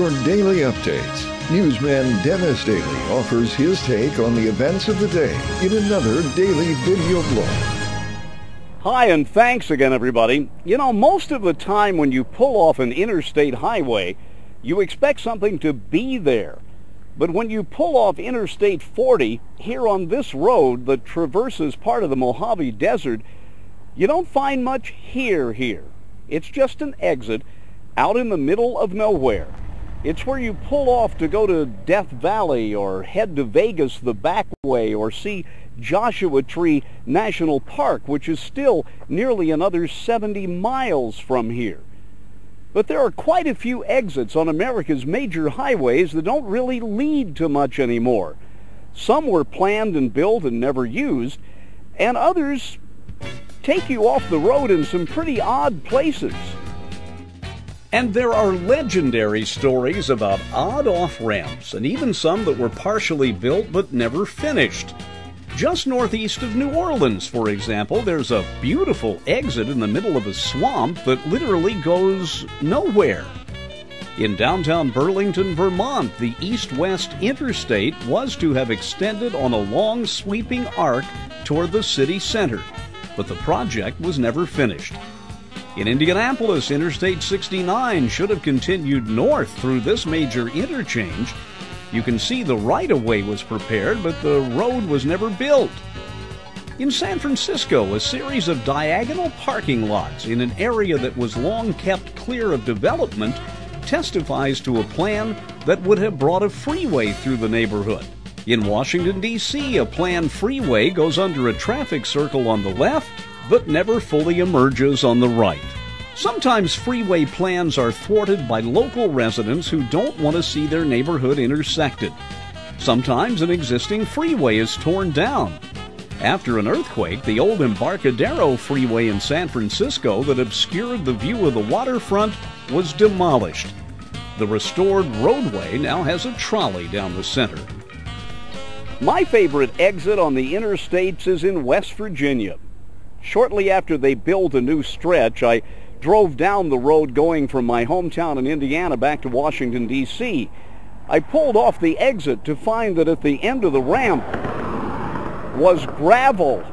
your daily updates. Newsman Dennis Daily offers his take on the events of the day in another daily video blog. Hi, and thanks again, everybody. You know, most of the time when you pull off an interstate highway, you expect something to be there. But when you pull off Interstate 40 here on this road that traverses part of the Mojave Desert, you don't find much here. It's just an exit out in the middle of nowhere. It's where you pull off to go to Death Valley or head to Vegas the back way or see Joshua Tree National Park, which is still nearly another 70 miles from here. But there are quite a few exits on America's major highways that don't really lead to much anymore. Some were planned and built and never used, and others take you off the road in some pretty odd places. And there are legendary stories about odd off-ramps, and even some that were partially built but never finished. Just northeast of New Orleans, for example, there's a beautiful exit in the middle of a swamp that literally goes nowhere. In downtown Burlington, Vermont, the east-west interstate was to have extended on a long sweeping arc toward the city center, but the project was never finished. In Indianapolis, Interstate 69 should have continued north through this major interchange. You can see the right-of-way was prepared, but the road was never built. In San Francisco, a series of diagonal parking lots in an area that was long kept clear of development testifies to a plan that would have brought a freeway through the neighborhood. In Washington, D.C., a planned freeway goes under a traffic circle on the left, but never fully emerges on the right. Sometimes freeway plans are thwarted by local residents who don't want to see their neighborhood intersected. Sometimes an existing freeway is torn down. After an earthquake, the old Embarcadero Freeway in San Francisco that obscured the view of the waterfront was demolished. The restored roadway now has a trolley down the center. My favorite exit on the interstates is in West Virginia. Shortly after they built a new stretch, I drove down the road going from my hometown in Indiana back to Washington, D.C. I pulled off the exit to find that at the end of the ramp was gravel.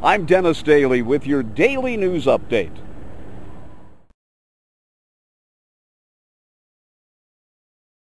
I'm Dennis Daily with your daily news update.